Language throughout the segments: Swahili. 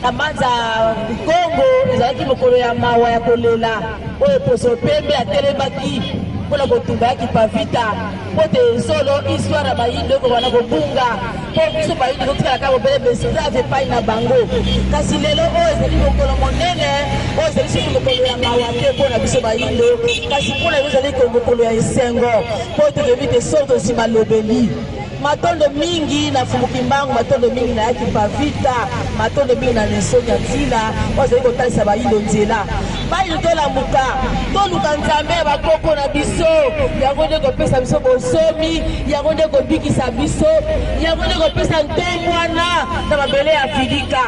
Amanza Congo ezalaki mokolo ya mawa ya kolela oyo poso pembe atelemaki mpona kotumba yaki pavita mpo te solo histoire ya bayindo ekobana kobunga mpo biso bayindo totikalaka bobele besave epai na bango kasi lelo oyo ezali mokolo monene oyo ezali soki mokolo ya mawa te mpona biso bayindo kasi mpona yo ezali mokolo ya esengo mpo tokebi te solo tosima lobeli matondo mingi na fumuki mbangu matondo mingi na yaki pavita matondo mingi na nesoni ya nzila ozali kotalisa bayindo nzela bayindo tolamuka toluka nzambe ya bakoko na biso yango nde kopesa biso bosomi yango nde kobikisa biso yango nde kopesa ntomwana na mabele ya filika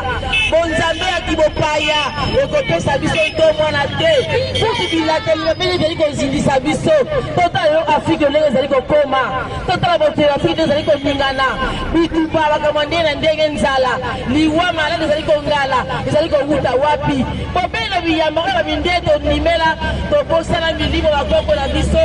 bonzambe ya kibopaya ekopesa biso ntomwana te soki bilateli mabele ezali kozindisa biso totala yo afrike ndenge ezali kokoma totala botelo afrike ndenge koningana bituba bakamwa nde na ndenge nzala liwa malade ezali kongala ezali kowuta wapi bobelo biyamba oyo babindeto nimela tokosala milimo bakoko na biso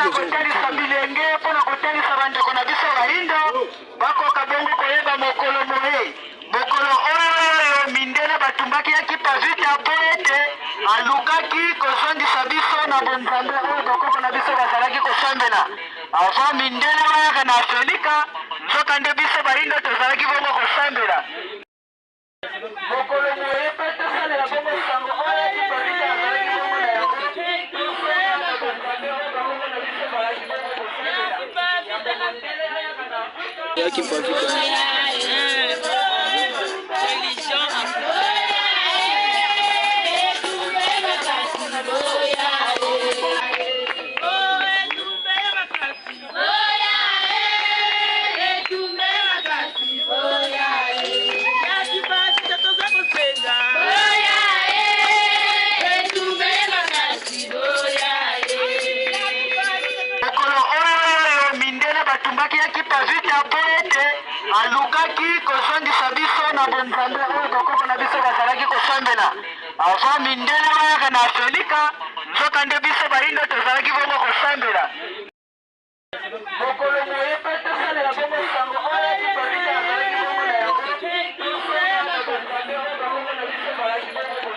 pona kotalisa bilenge pona kotalisa bandeko na biso baindo bakoka bongo koyeba mokolo moye mokolo oyo mindele batumbaki yaki pavite apo ete alukaki kozongisa biso na bonzambe oyo bakoko na biso bazalaki kosambela avant mindele bayaka na Afrika nzoka nde biso baindo tozalaki bongo kosambela mokolo moye pe tosalela bongo sango oyo yaki pavite azalaki bongo na yango yaki pavite alukaki kozongisa biso na bonzambe oyo bakoko na biso bazalaki kosambela avant mindele bayaka na Afrika nzoka nde biso baindo tozalaki bongo kosambela mokolo moye pe tosalela bongo sango oyo yaki pavite azalaki bongo na yango bonzambe oyo bakoko na biso bazalaki bongo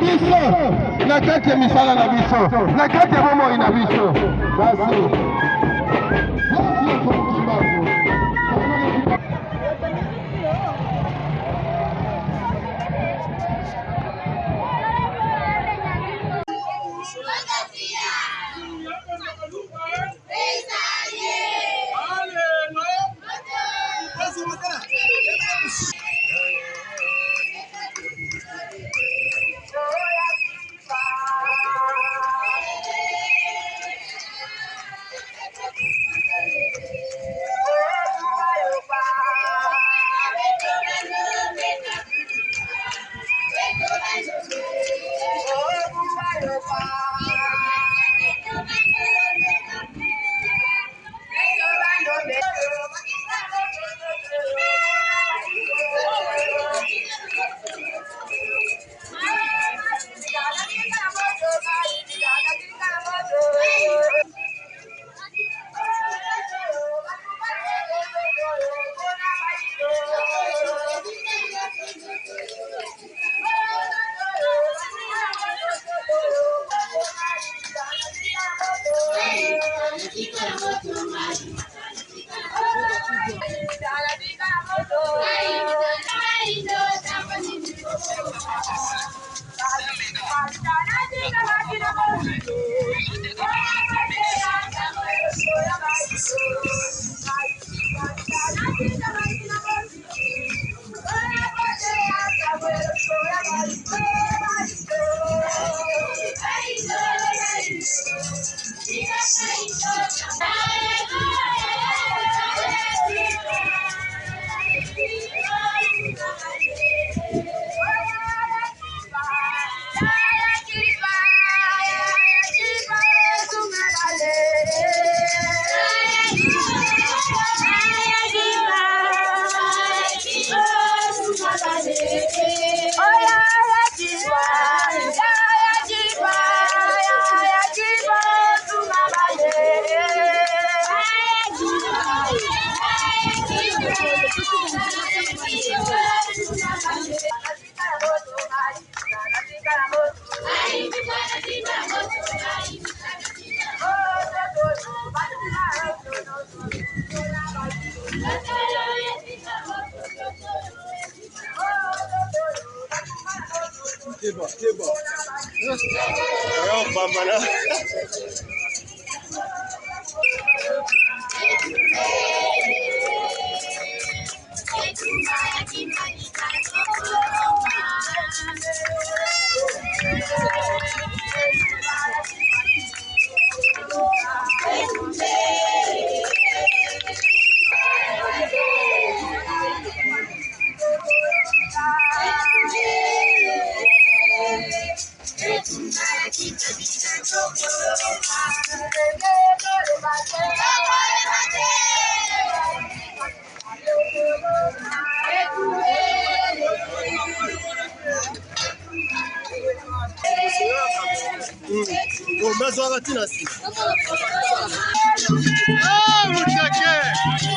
biso na kati ya misala na biso na kati ya bomoi na biso basi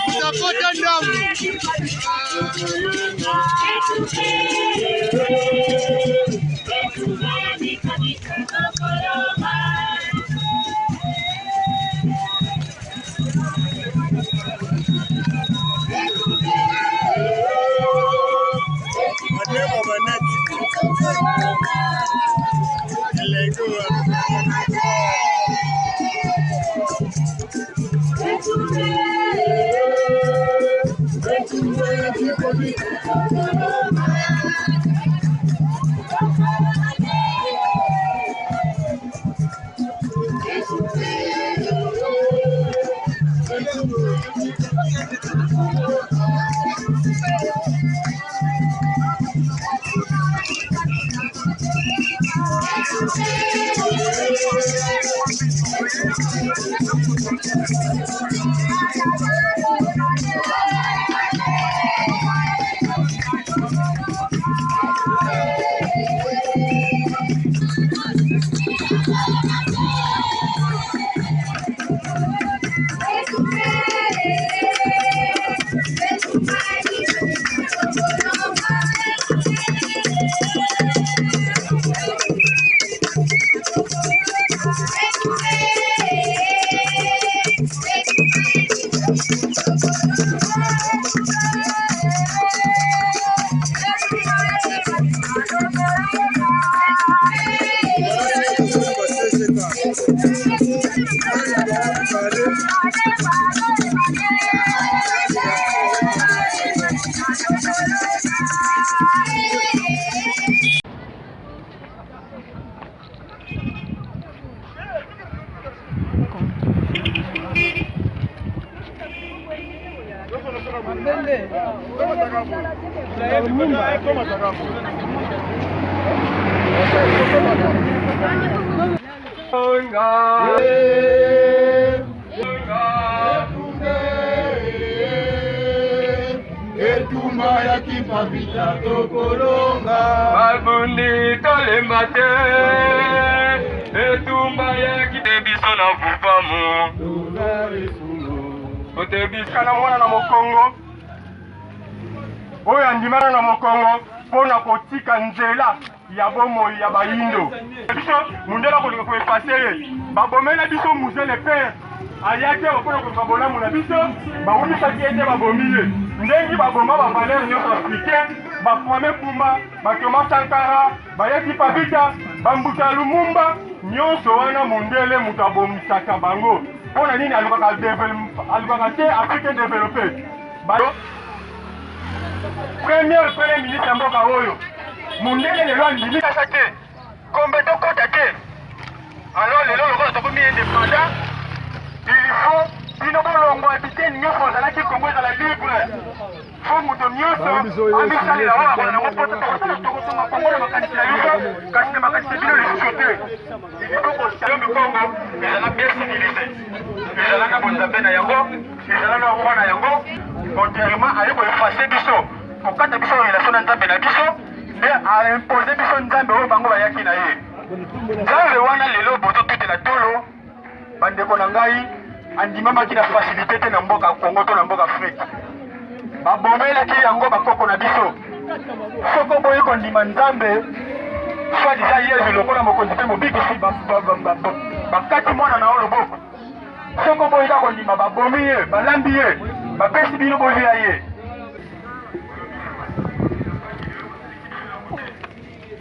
utapata damu. Etumba ya kipavita tokolonga Babundi tolembate Etumba ya kitebiso na vupamu Otebisa na mwana na mokongo Oyo andimana na mokongo Pona kotika nzela ya bomoi ya bayindo Biso mundela kolinga koefasele Babomela biso muzele pere Ayake wakona kufabola muna biso Baumisaki ete babomiye Ndengi babomba bavaleur nyonso africain Bakwame Pumba, Batoma Sankara Bayaki Pavita, Bambuka Lumumba Nyonso wana mundele mutabomisaka bango Pona nini alukaka te Afrique développé Premier ministre ya mboka oyo Mundele lelo andimika te Kombe tokota te Alors lelo lokola tokomi indépendant Il faut bino bolongo habité nyonso ozalaki Kongo ezala libre Faut moto nyonso amisalela wana bana nango poto tokotonga Kongo na makanisi na biso kasi na makanisi bino lisusu te Ilifoko Kongo ezala bien civilisé ezalaka bonzambe na yango ezalaka roi na yango contrairement aye koefase biso kokata biso relation na nzambe na biso nde aimpose biso nzambe oyo bango bayaki na ye nzambe wana lelo bozotutela tolo bandeko na ngai andimamaki na facilité te na mboka Kongo to na mboka Afrique babomelaki yango bakoko na biso soko boye kondima nzambe soit déjà yezu lokola mokonzi mpe mobikisi bakati mwana na o loboko soko boye ka kondima babomi ye balambi ye bapesi bino bolia ye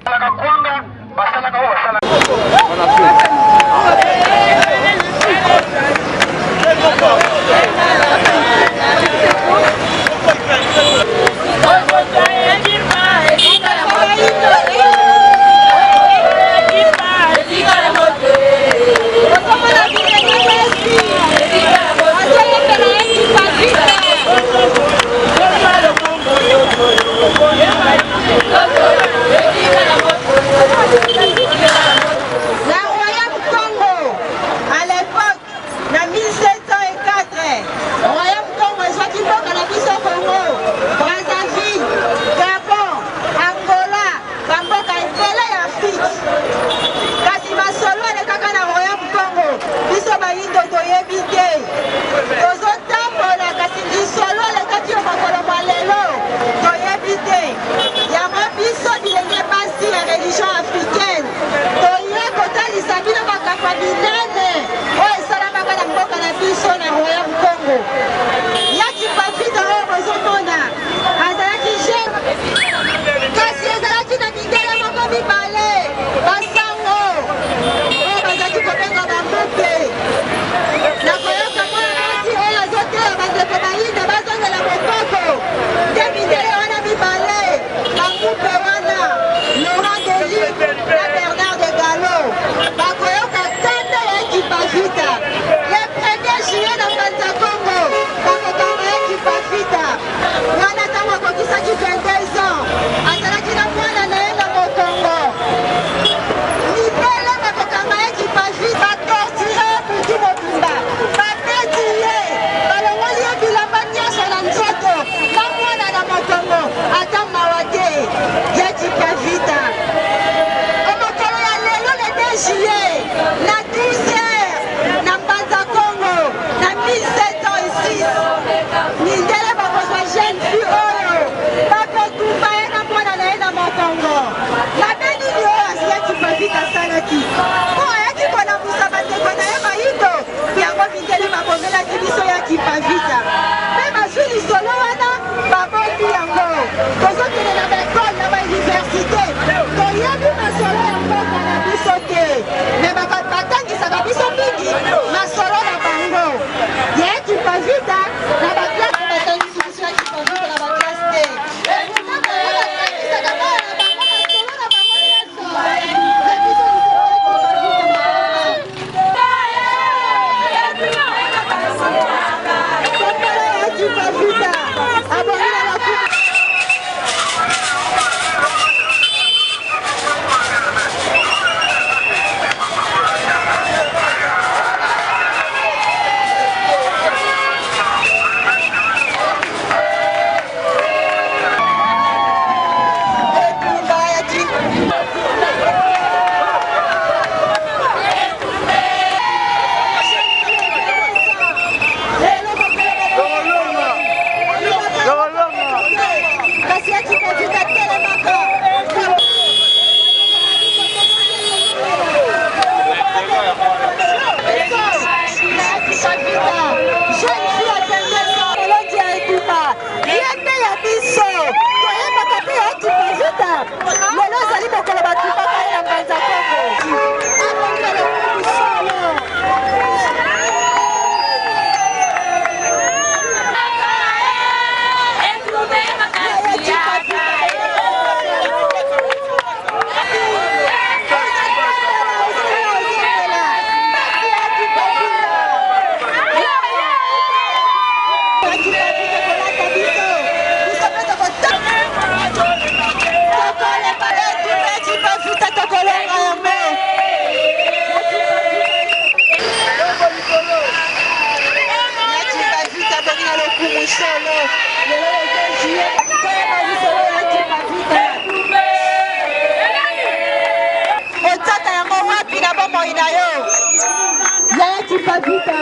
basalaka kwanga basalaka o basalaka Asalaki bomo inayo. Yaya Kipavita.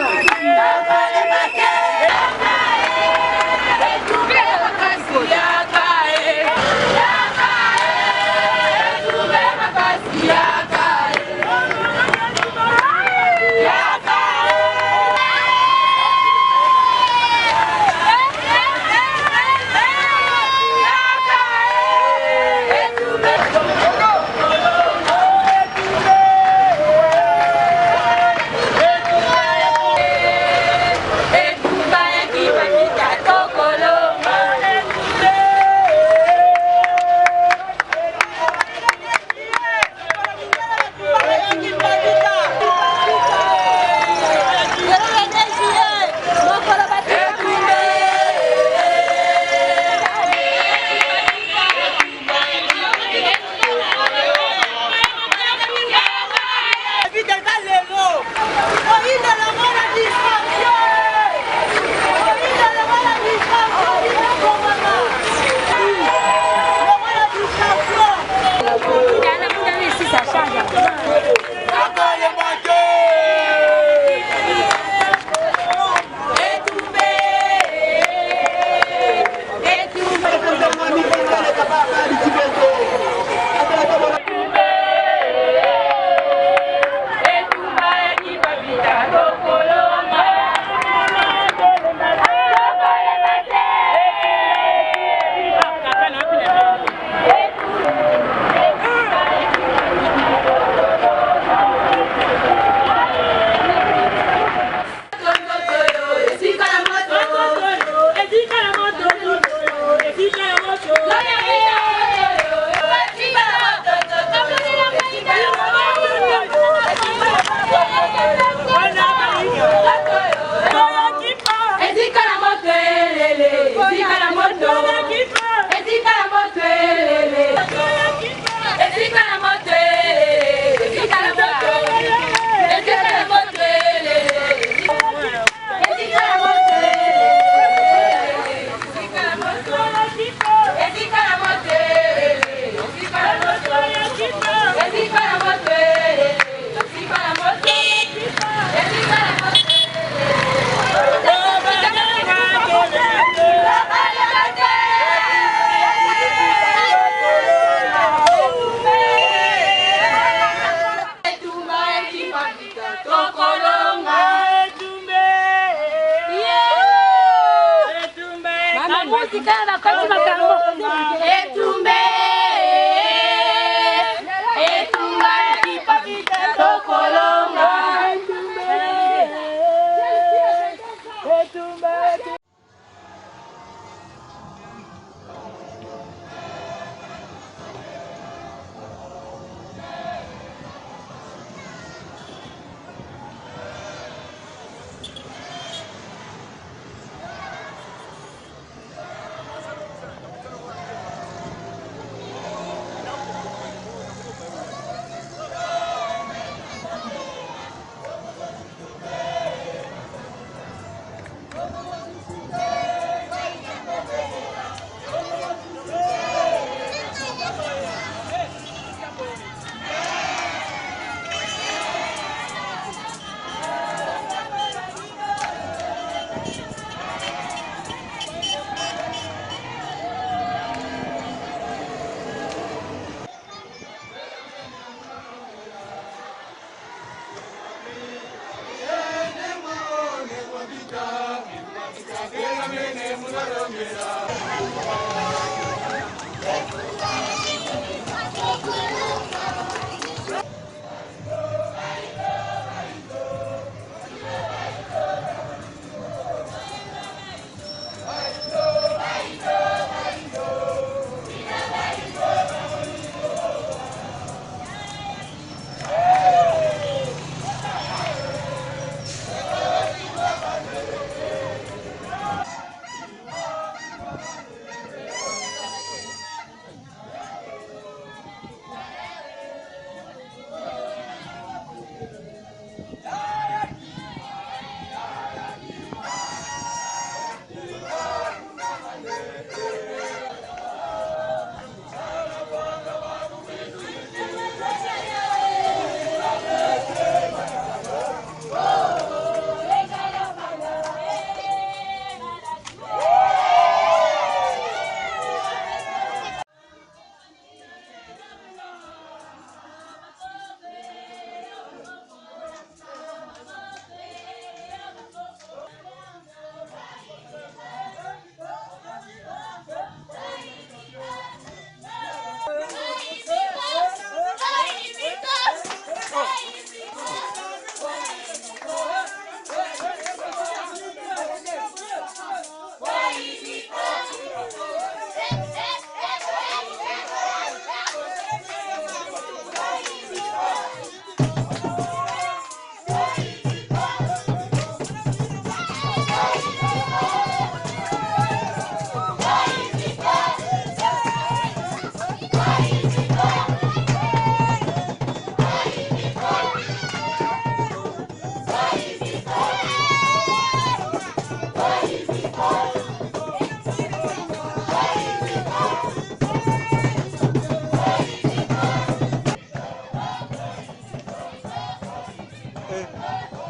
Amen.